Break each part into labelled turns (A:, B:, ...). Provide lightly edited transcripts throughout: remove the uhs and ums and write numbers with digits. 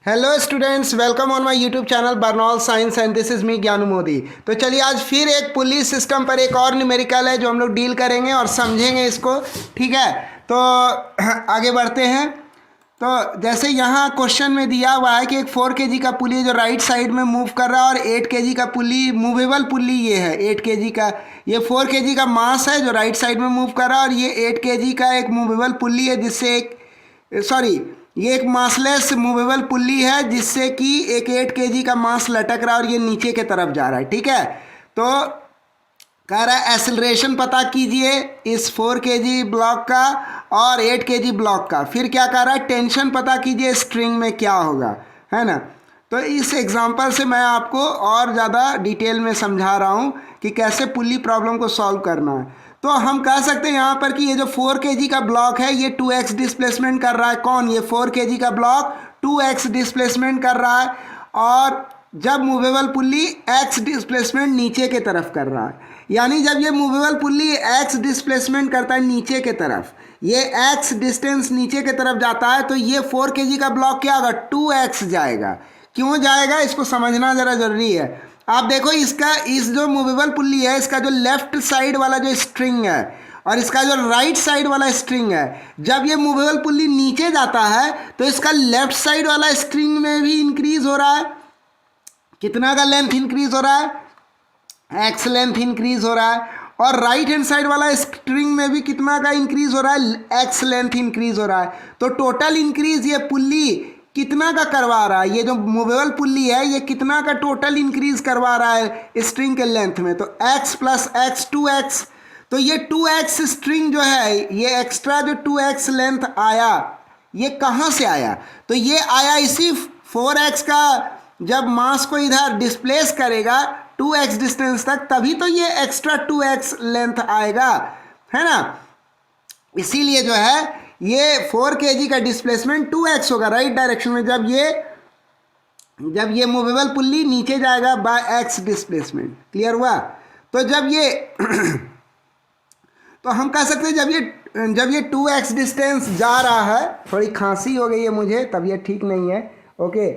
A: Hello students, welcome on my YouTube channel Burnol science and this is me Gyanu Modi. तो चलिए आज फिर एक पुली सिस्टम पर एक और न्यूमेरिकल है जो हम लोग डील करेंगे और समझेंगे इसको। ठीक है, तो आगे बढ़ते हैं। तो जैसे यहाँ क्वेश्चन में दिया हुआ है कि एक 4 kg का पुली जो राइट साइड में मूव कर रहा है और 8 kg का पुली, मूवेबल पुली ये है 8 kg का, ये 4 kg का मास है जो राइट साइड में मूव कर रहा है और ये 8 kg का एक मूवेबल पुली है जिससे ये एक मासलेस मूवेबल पुल्ली है जिससे कि एक 8 kg का मास लटक रहा है और ये नीचे के तरफ जा रहा है। ठीक है, तो कह रहा है एसिलरेशन पता कीजिए इस 4 kg ब्लॉक का और 8 kg ब्लॉक का। फिर क्या कह रहा है, टेंशन पता कीजिए स्ट्रिंग में क्या होगा, है ना। तो इस एग्जांपल से मैं आपको और ज़्यादा डिटेल में समझा रहा हूँ कि कैसे पुल्ली प्रॉब्लम को सॉल्व करना है। तो हम कह सकते हैं यहाँ पर कि ये जो 4 kg का ब्लॉक है ये 2x डिस्प्लेसमेंट कर रहा है। कौन? ये 4 kg का ब्लॉक 2x डिस्प्लेसमेंट कर रहा है और जब मूवेबल पुल्ली x डिस्प्लेसमेंट नीचे के तरफ कर रहा है, यानी जब ये मूवेबल पुल्ली x डिस्प्लेसमेंट करता है नीचे के तरफ, ये x डिस्टेंस नीचे के तरफ जाता है तो ये 4 kg का ब्लॉक क्या होगा, 2x जाएगा। क्यों जाएगा इसको समझना ज़रा ज़रूरी है। आप देखो इसका, इस जो मूवेबल पुल्ली है इसका जो लेफ्ट साइड वाला जो स्ट्रिंग है और इसका जो राइट साइड वाला स्ट्रिंग है, जब ये मूवेबल पुल्ली नीचे जाता है तो इसका लेफ्ट साइड वाला स्ट्रिंग में भी इंक्रीज हो रहा है। कितना का लेंथ इंक्रीज हो रहा है, एक्स लेंथ इंक्रीज हो रहा है, और राइट हैंड साइड वाला स्ट्रिंग में भी कितना का इंक्रीज हो रहा है, एक्स लेंथ इंक्रीज हो रहा है। तो टोटल इंक्रीज ये पुल्ली कितना का करवा रहा है, ये जो मूवेबल पुल्ली है ये कितना का टोटल इंक्रीज करवा रहा है स्ट्रिंग के लेंथ में, तो x प्लस एक्स 2x। तो ये 2x स्ट्रिंग जो है, ये एक्स्ट्रा जो 2x लेंथ आया ये कहाँ से आया, तो ये आया इसी 4x का, जब मास को इधर डिस्प्लेस करेगा 2x डिस्टेंस तक तभी तो ये एक्स्ट्रा 2x लेंथ आएगा, है ना। इसीलिए जो है ये 4 kg का डिस्प्लेसमेंट 2x होगा राइट डायरेक्शन में जब ये मूवेबल पुल्ली नीचे जाएगा बाय x डिस्प्लेसमेंट। क्लियर हुआ? तो जब ये तो हम कह सकते हैं जब ये 2x डिस्टेंस जा रहा है, थोड़ी खांसी हो गई है मुझे, तबीयत ठीक नहीं है, ओके।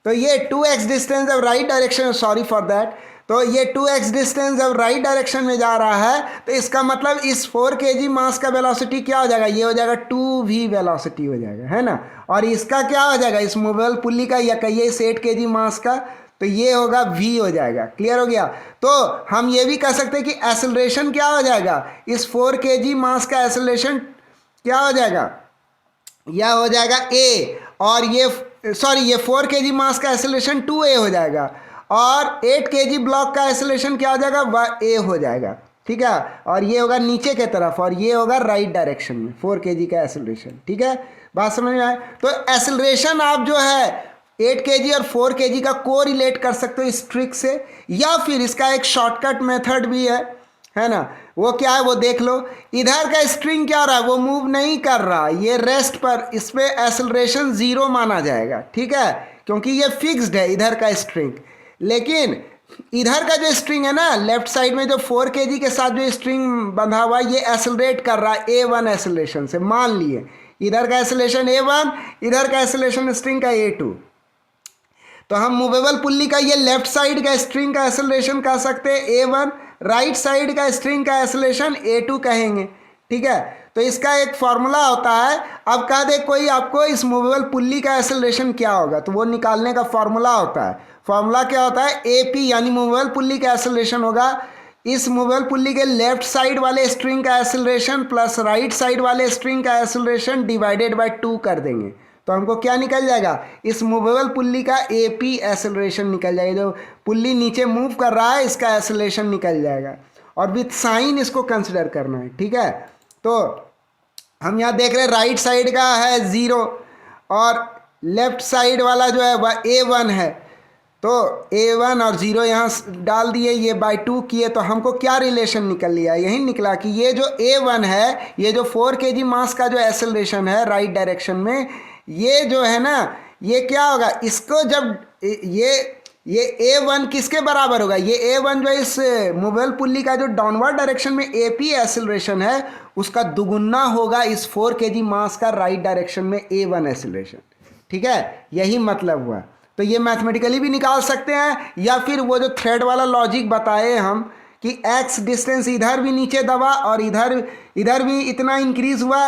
A: तो ये 2x डिस्टेंस जब right direction, sorry for that, तो ये 2x डिस्टेंस जब राइट डायरेक्शन में जा रहा है तो इसका मतलब इस 4 kg मास का वेलोसिटी क्या हो जाएगा, ये हो जाएगा 2v वेलोसिटी हो जाएगा, है ना। और इसका क्या हो जाएगा, इस मूवेबल पुल्ली का या कहिए इस 8 kg मास का, तो ये होगा v हो जाएगा। क्लियर हो गया? तो हम ये भी कह सकते हैं कि एसेलरेशन क्या हो जाएगा, इस 4 kg मास का एसेलरेशन क्या हो जाएगा, यह हो जाएगा a, और ये 4 kg मास का एसेलरेशन 2a हो जाएगा और 8 kg ब्लॉक का एसेलेशन क्या हो जाएगा, वह ए हो जाएगा। ठीक है, और ये होगा नीचे के तरफ और ये होगा राइट डायरेक्शन में 4 kg का एसेलरेशन। ठीक है, बात समझ में आए? तो एसेलरेशन आप जो है 8 kg और 4 kg का को रिलेट कर सकते हो इस ट्रिक से, या फिर इसका एक शॉर्टकट मेथड भी है ना। वो क्या है वो देख लो। इधर का स्ट्रिंग क्या हो रहा है, वो मूव नहीं कर रहा, ये रेस्ट पर, इस पे एसेलरेशन 0 माना जाएगा। ठीक है, क्योंकि ये फिक्स्ड है इधर का स्ट्रिंग। लेकिन इधर का जो स्ट्रिंग है ना, लेफ्ट साइड में जो 4 kg के साथ जो स्ट्रिंग बंधा हुआ है, ये एसेलरेट कर रहा है A1 एसेलेशन से। मान लिए इधर का एसेलेशन A1, इधर का एसेलेशन स्ट्रिंग का A2। तो हम मूवेबल पुल्ली का ये लेफ्ट साइड का स्ट्रिंग का एसेलरेशन कह सकते हैं A1, राइट साइड का स्ट्रिंग का एसेलेशन A2 कहेंगे। ठीक है, तो इसका एक फॉर्मूला होता है। अब कह दे कोई आपको इस मूवेबल पुल्ली का एसेलरेशन क्या होगा, तो वो निकालने का फॉर्मूला होता है। फॉर्मूला क्या होता है, AP यानी मूवेबल पुल्ली का एसेलरेशन होगा इस मूवेबल पुल्ली के लेफ्ट साइड वाले स्ट्रिंग का एसेलरेशन प्लस राइट साइड वाले स्ट्रिंग का एसेलरेशन डिवाइडेड बाय 2 कर देंगे, तो हमको क्या निकल जाएगा, इस मूवेबल पुल्ली का AP एसेलरेशन निकल जाएगा। जो पुल्ली नीचे मूव कर रहा है इसका एसेलरेशन निकल जाएगा, और विथ साइन इसको कंसिडर करना है। ठीक है, तो हम यहाँ देख रहे हैं राइट साइड का है 0 और लेफ्ट साइड वाला जो है वह A1 है, तो A1 और 0 यहाँ डाल दिए, ये बाय 2 किए, तो हमको क्या रिलेशन निकल लिया, यही निकला कि ये जो A1 है, ये जो 4 kg मास का जो एसेलरेशन है राइट डायरेक्शन में, ये जो है ना, ये क्या होगा, इसको जब ये A1 किसके बराबर होगा, ये A1 जो इस मूवेबल पुल्ली का जो डाउनवर्ड डायरेक्शन में AP एसेलरेशन है उसका दुगुना होगा इस 4 kg मास का राइट डायरेक्शन में A1 एसेलरेशन। ठीक है, यही मतलब हुआ। तो ये मैथमेटिकली भी निकाल सकते हैं, या फिर वो जो थ्रेड वाला लॉजिक बताए हम कि एक्स डिस्टेंस इधर भी नीचे दबा और इधर भी इतना इंक्रीज हुआ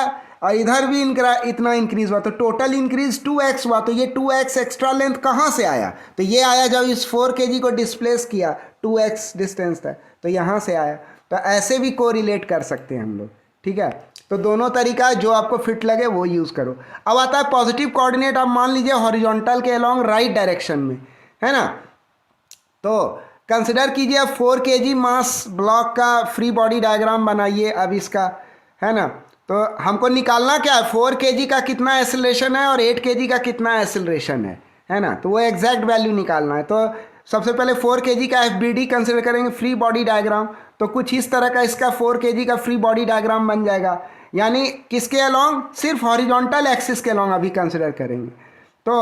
A: और इधर भी इतना इंक्रीज हुआ, तो टोटल इंक्रीज 2x हुआ। तो ये 2x एक्स्ट्रा लेंथ कहाँ से आया? तो ये आया जब इस 4 kg को डिस्प्लेस किया, 2x डिस्टेंस था, तो यहाँ से आया। तो ऐसे भी कोरिलेट कर सकते हैं हम लोग, ठीक है। तो दोनों तरीका जो आपको फिट लगे वो यूज़ करो। अब आता है पॉजिटिव कोऑर्डिनेट। आप मान लीजिए हॉरिजॉन्टल के अलोंग राइट डायरेक्शन में, है ना। तो कंसिडर कीजिए 4 kg मास ब्लॉक का फ्री बॉडी डायग्राम बनाइए अब इसका, है ना। तो हमको निकालना क्या है, 4 kg का कितना एक्सेलरेशन है और 8 kg का कितना एक्सेलरेशन है ना। तो वो एग्जैक्ट वैल्यू निकालना है। तो सबसे पहले 4 kg का FBD कंसिडर करेंगे, फ्री बॉडी डायग्राम। तो कुछ इस तरह का इसका 4 kg का फ्री बॉडी डायग्राम बन जाएगा, यानी किसके अलोंग, सिर्फ हॉरिजॉन्टल एक्सिस के अलोंग अभी कंसिडर करेंगे। तो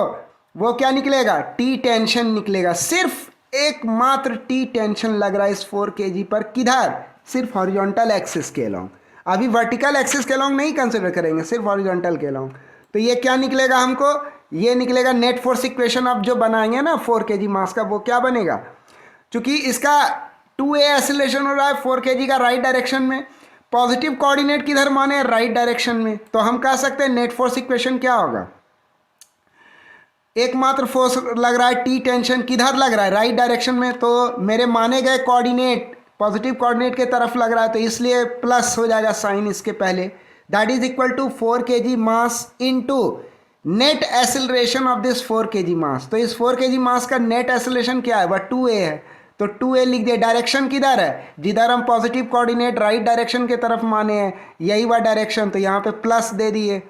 A: वो क्या निकलेगा, टी टेंशन निकलेगा। सिर्फ एकमात्र टी टेंशन लग रहा है इस 4 kg पर, किधर, सिर्फ हॉरिजॉन्टल एक्सिस के अलोंग। अभी वर्टिकल एक्सिस के अलोंग नहीं कंसिडर करेंगे, सिर्फ हॉरिजॉन्टल के अलोंग। तो ये क्या निकलेगा हमको, ये निकलेगा नेट फोर्स इक्वेशन। अब जो बनाएंगे ना 4 kg मास का, वो क्या बनेगा, क्योंकि इसका 2a एक्सेलरेशन हो रहा है 4 kg का राइट डायरेक्शन में, पॉजिटिव कोऑर्डिनेट किधर माने, राइट डायरेक्शन में। तो हम कह सकते हैं नेट फोर्स इक्वेशन क्या होगा, एकमात्र फोर्स लग रहा है टी टेंशन, किधर लग रहा है, राइट डायरेक्शन में। तो मेरे माने गए कोऑर्डिनेट पॉजिटिव कोऑर्डिनेट के तरफ लग रहा है, तो इसलिए प्लस हो जाएगा साइन इसके पहले। That is equal to 4 kg mass into net acceleration of this 4 kg mass. तो इस 4 kg मास का नेट एक्सेलरेशन क्या है, वह 2a है। तो 2a लिख दिया। डायरेक्शन किधर है, जिधर हम पॉजिटिव कोऑर्डिनेट राइट डायरेक्शन के तरफ माने हैं, यही वह डायरेक्शन। तो यहाँ पे प्लस दे दिए,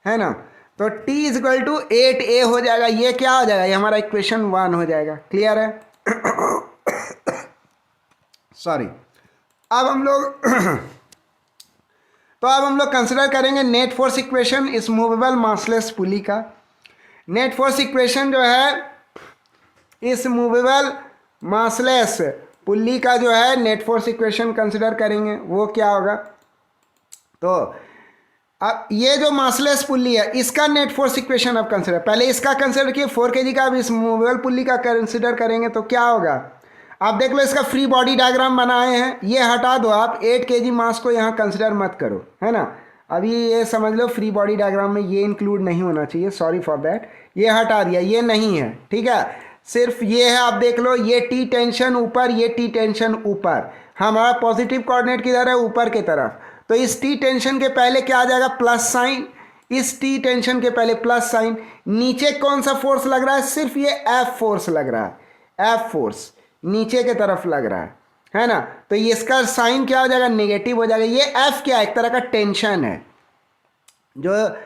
A: है ना। तो t is equal to 8a हो जाएगा। ये क्या हो जाएगा, ये हमारा इक्वेशन 1 हो जाएगा। क्लियर है। सॉरी। अब हम लोग तो अब हम लोग कंसिडर करेंगे नेट फोर्स इक्वेशन इस मूवेबल मासलेस पुली का। नेट फोर्स इक्वेशन जो है इस मूवेबल मासलेस पुली का जो है नेट फोर्स इक्वेशन कंसिडर करेंगे, वो क्या होगा। तो अब ये जो मासलेस पुल्ली है इसका नेट फोर्स इक्वेशन अब कंसिडर, पहले इसका कंसिडर किए 4 kg का, अब इस मूवेबल पुल्ली का कंसिडर करेंगे। तो क्या होगा, आप देख लो इसका फ्री बॉडी डायग्राम बनाए हैं, ये हटा दो आप, 8 kg मास को यहाँ कंसिडर मत करो, है ना। अभी ये समझ लो फ्री बॉडी डायग्राम में ये इंक्लूड नहीं होना चाहिए, सॉरी फॉर दैट, ये हटा दिया, ये नहीं है, ठीक है। सिर्फ ये है, आप देख लो, ये टी टेंशन ऊपर, ये टी टेंशन ऊपर, हमारा पॉजिटिव कोऑर्डिनेट किधर है, ऊपर की तरफ। तो इस टी टेंशन के पहले क्या आ जाएगा, प्लस साइन, इस टी टेंशन के पहले प्लस साइन। नीचे कौन सा फोर्स लग रहा है, सिर्फ ये एफ फोर्स लग रहा है, एफ फोर्स नीचे के तरफ लग रहा है ना। तो इसका साइन क्या हो जाएगा, नेगेटिव हो जाएगा। ये एफ क्या है, एक तरह का टेंशन है, जो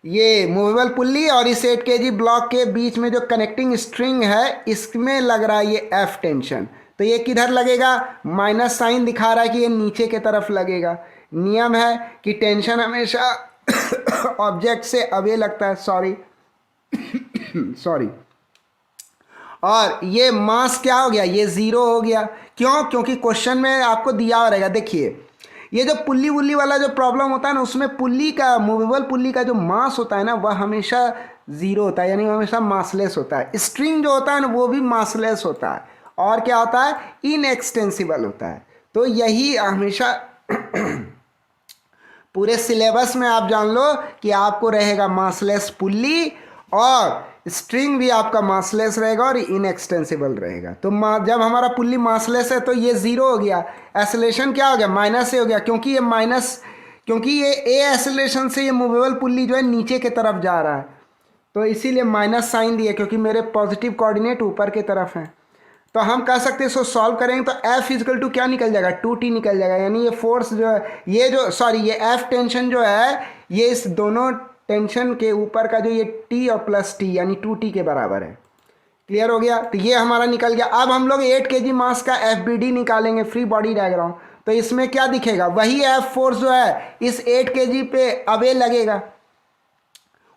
A: ये मूवेबल पुल्ली और इस 8 kg ब्लॉक के बीच में जो कनेक्टिंग स्ट्रिंग है, इसमें लग रहा है ये एफ टेंशन। तो ये किधर लगेगा, माइनस साइन दिखा रहा है कि ये नीचे के तरफ लगेगा। नियम है कि टेंशन हमेशा ऑब्जेक्ट से अवे लगता है, सॉरी। और ये मास क्या हो गया, ये 0 हो गया। क्यों, क्योंकि क्वेश्चन में आपको दिया रहेगा, देखिए ये जो पुल्ली वुल्ली वाला जो प्रॉब्लम होता है ना, उसमें पुल्ली का, मूवेबल पुल्ली का जो मास होता है ना, वह हमेशा 0 होता है, यानी हमेशा मासलेस होता है। स्ट्रिंग जो होता है ना, वो भी मासलेस होता है, और क्या होता है, इनएक्सटेंसिबल होता है। तो यही हमेशा पूरे सिलेबस में आप जान लो कि आपको रहेगा मासलेस पुल्ली, और स्ट्रिंग भी आपका मासलेस रहेगा और इनएक्सटेंसिबल रहेगा। तो जब हमारा पुल्ली मासलेस है तो ये 0 हो गया, एक्सेलरेशन क्या हो गया, माइनस हो गया, क्योंकि ये ए एक्सेलरेशन से ये मूवेबल पुल्ली जो है नीचे की तरफ जा रहा है, तो इसीलिए माइनस साइन दिया, क्योंकि मेरे पॉजिटिव कोऑर्डिनेट ऊपर की तरफ है। तो हम कह सकते हैं इसको सॉल्व करेंगे तो एफ इजकल टू क्या निकल जाएगा, 2t निकल जाएगा। यानी ये फोर्स जो है, ये एफ टेंशन जो है, ये इस दोनों टेंशन के ऊपर का जो ये t और प्लस t यानी 2t के बराबर है। क्लियर हो गया। तो ये हमारा निकल गया। अब हम लोग 8 kg मास का FBD निकालेंगे, फ्री बॉडी डायग्राम। तो इसमें क्या दिखेगा, वही एफ फोर्स जो है इस 8 kg पे अवे लगेगा,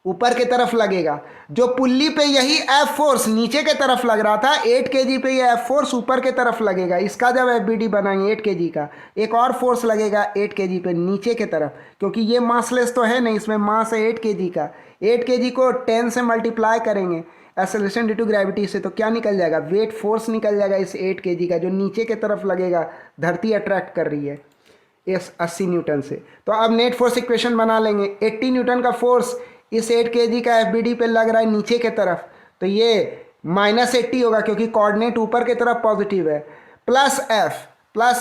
A: ऊपर की तरफ लगेगा। जो पुल्ली पे यही एफ फोर्स नीचे के तरफ लग रहा था 8 kg पे, ये एफ फोर्स ऊपर के तरफ लगेगा। इसका जब एफबीडी बनाएंगे 8 kg का, एक और फोर्स लगेगा 8 kg पे नीचे के तरफ, क्योंकि ये मासलेस तो है नहीं, इसमें मास है 8 kg का। 8 kg को 10 से मल्टीप्लाई करेंगे एक्सेलरेशन ड्यू टू ग्रेविटी से, तो क्या निकल जाएगा, वेट फोर्स निकल जाएगा इस 8 kg का, जो नीचे के तरफ लगेगा, धरती अट्रैक्ट कर रही है इस 80 न्यूटन से। तो अब नेट फोर्स इक्वेशन बना लेंगे। 80 न्यूटन का फोर्स इस 8 kg का एफबीडी पे लग रहा है नीचे के तरफ, तो ये -80 होगा क्योंकि कोऑर्डिनेट ऊपर की तरफ पॉजिटिव है, प्लस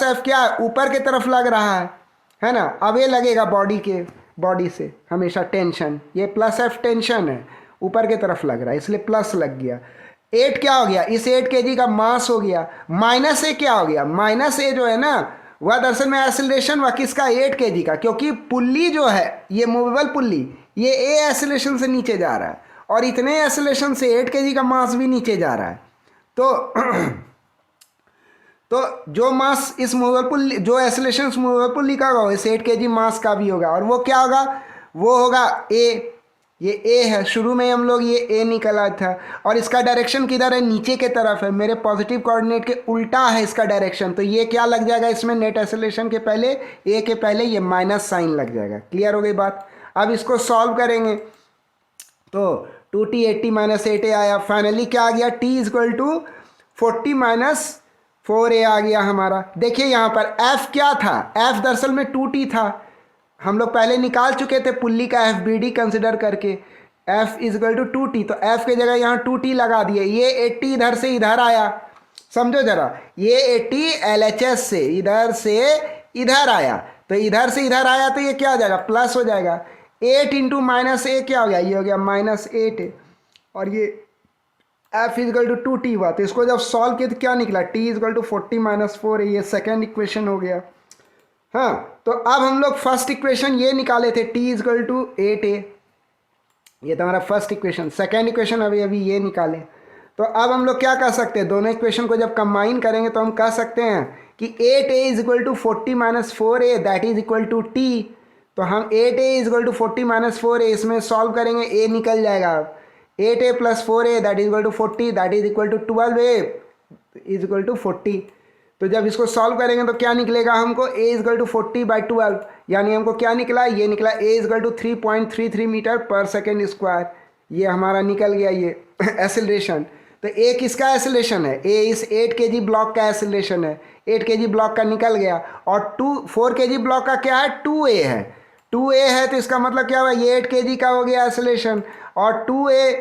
A: एफ क्या ऊपर की तरफ लग रहा है ना। अब ये लगेगा बॉडी से हमेशा टेंशन, ये प्लस एफ टेंशन है, ऊपर की तरफ लग रहा है इसलिए प्लस लग गया। 8 क्या हो गया, इस 8 kg का मास हो गया। -a क्या हो गया, -a जो है ना वह दरअसल में एक्सेलरेशन हुआ किसका, 8 kg का, क्योंकि पुल्ली जो है ये मूवेबल पुल्ली, ये ए एक्सेलरेशन से नीचे जा रहा है और इतने एक्सेलरेशन से 8 kg का मास भी नीचे जा रहा है। तो जो मास इस मूवेबल पुल्ली, जो एक्सेलरेशन इस मूवेबल पुल्ली का होगा इस 8 kg मास का भी होगा, और वो क्या होगा, वो होगा ए। ये ए है, शुरू में हम लोग ये ए निकला था और इसका डायरेक्शन किधर है, नीचे के तरफ है, मेरे पॉजिटिव कोऑर्डिनेट के उल्टा है इसका डायरेक्शन। तो ये क्या लग जाएगा इसमें, नेट एक्सेलरेशन के पहले, ए के पहले ये माइनस साइन लग जाएगा। क्लियर हो गई बात। अब इसको सॉल्व करेंगे तो 2t 80 - 8a आया। फाइनली क्या आ गया, t = 40 - 4a आ गया हमारा। देखिए यहाँ पर f क्या था, f दरअसल में 2t था, हम लोग पहले निकाल चुके थे पुल्ली का एफबीडी कंसिडर करके, f = 2t, तो f के जगह यहाँ 2t लगा दिए। ये 80 इधर से इधर आया, समझो जरा, ये 80 LHS से इधर आया, तो इधर से इधर आया तो ये क्या हो जाएगा, प्लस हो जाएगा। 8 × -a क्या हो गया, ये हो गया -8, और ये f = 2t हुआ। तो इसको जब सॉल्व किया तो क्या निकला, t = 40 - 4a, ये सेकेंड इक्वेशन हो गया। हाँ, तो अब हम लोग फर्स्ट इक्वेशन ये निकाले थे, t = 8a, ये तो हमारा फर्स्ट इक्वेशन। सेकेंड इक्वेशन अभी ये निकाले, तो अब हम लोग क्या कर सकते हैं, दोनों इक्वेशन को जब कंबाइन करेंगे तो हम कह सकते हैं कि 8a = 40 - 4a that is equal to t। तो हम 8a = 40 - 4a इसमें सॉल्व करेंगे, a निकल जाएगा, 8a + 4a that is equal to 40 that is equal to 12a = 40। तो जब इसको सॉल्व करेंगे तो क्या निकलेगा हमको, a = 40/12, यानी हमको क्या निकला, ये निकला a = 3.33 मीटर/सेकेंड²। ये हमारा निकल गया ये एक्सेलरेशन। तो a किसका एक्सेलरेशन है, a इस 8 kg ब्लॉक का एक्सेलरेशन है, 8 kg ब्लॉक का निकल गया। और 4 kg ब्लॉक का क्या है, 2a है, 2a है, तो इसका मतलब क्या हुआ, ये 8 kg का हो गया एक्सेलरेशन, और 2a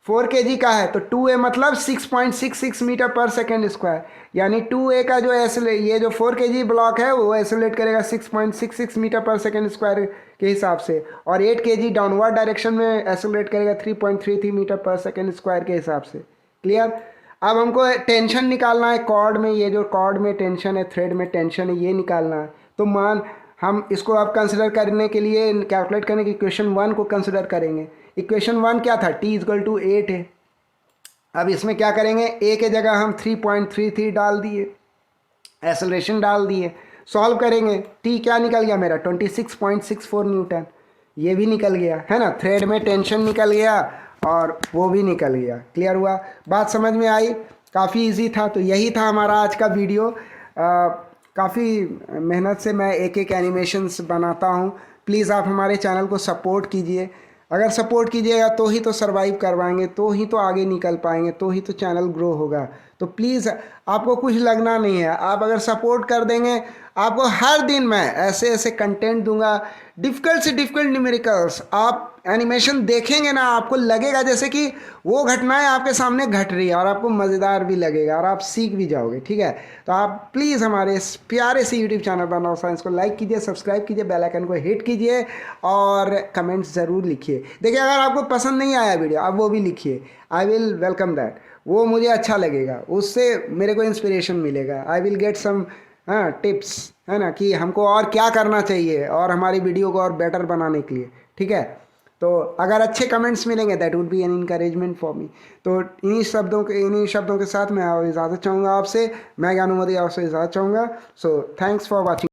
A: 4 kg का है, तो 2a मतलब 6.66 मीटर/सेकेंड², यानी 2a का जो ये जो 4 kg ब्लॉक है वो एक्सेलरेट करेगा 6.66 मीटर/सेकेंड² के हिसाब से, और 8 kg डाउनवर्ड डायरेक्शन में एक्सेलरेट करेगा 3.33 मीटर/सेकेंड² के हिसाब से। क्लियर। अब हमको टेंशन निकालना है कॉर्ड में, ये जो कॉर्ड में टेंशन है, थ्रेड में टेंशन है, ये निकालना है। तो हम इसको अब कंसिडर करने के लिए, कैलकुलेट करने की इक्वेशन 1 को कंसिडर करेंगे। इक्वेशन 1 क्या था, t = 8 है। अब इसमें क्या करेंगे, a के जगह हम 3.33 डाल दिए, एक्सेलरेशन डाल दिए, सॉल्व करेंगे, t क्या निकल गया मेरा, 26.64 न्यूटन, ये भी निकल गया है ना। थ्रेड में टेंशन निकल गया और वो भी निकल गया। क्लियर हुआ, बात समझ में आई, काफ़ी इजी था। तो यही था हमारा आज का वीडियो। काफ़ी मेहनत से मैं एक एनिमेशंस बनाता हूँ। प्लीज़ आप हमारे चैनल को सपोर्ट कीजिए, अगर सपोर्ट कीजिएगा तो ही तो सर्वाइव करवाएंगे, तो ही तो आगे निकल पाएंगे, तो ही तो चैनल ग्रो होगा। तो प्लीज़ आपको कुछ लगना नहीं है, आप अगर सपोर्ट कर देंगे, आपको हर दिन मैं ऐसे ऐसे कंटेंट दूंगा, डिफ़िकल्ट से डिफ़िकल्ट न्यूमेरिकल्स। आप एनिमेशन देखेंगे ना, आपको लगेगा जैसे कि वो घटनाएं आपके सामने घट रही है, और आपको मज़ेदार भी लगेगा और आप सीख भी जाओगे। ठीक है, तो आप प्लीज़ हमारे इस प्यारे से यूट्यूब चैनल बनाओ साइंस को लाइक कीजिए, सब्सक्राइब कीजिए, बेल आइकन को हिट कीजिए और कमेंट्स ज़रूर लिखिए। देखिए, अगर आपको पसंद नहीं आया वीडियो, आप वो भी लिखिए, आई विल वेलकम दैट, वो मुझे अच्छा लगेगा, उससे मेरे को इंस्पिरेशन मिलेगा। I will get some tips, है ना, कि हमको और क्या करना चाहिए और हमारी वीडियो को और बेटर बनाने के लिए। ठीक है, तो अगर अच्छे कमेंट्स मिलेंगे that would be an encouragement for me. तो इन्हीं शब्दों के साथ मैं इजाज़त चाहूँगा आपसे, मैं ज्ञानू मोदी आपसे इजाज़त चाहूँगा। So thanks for watching.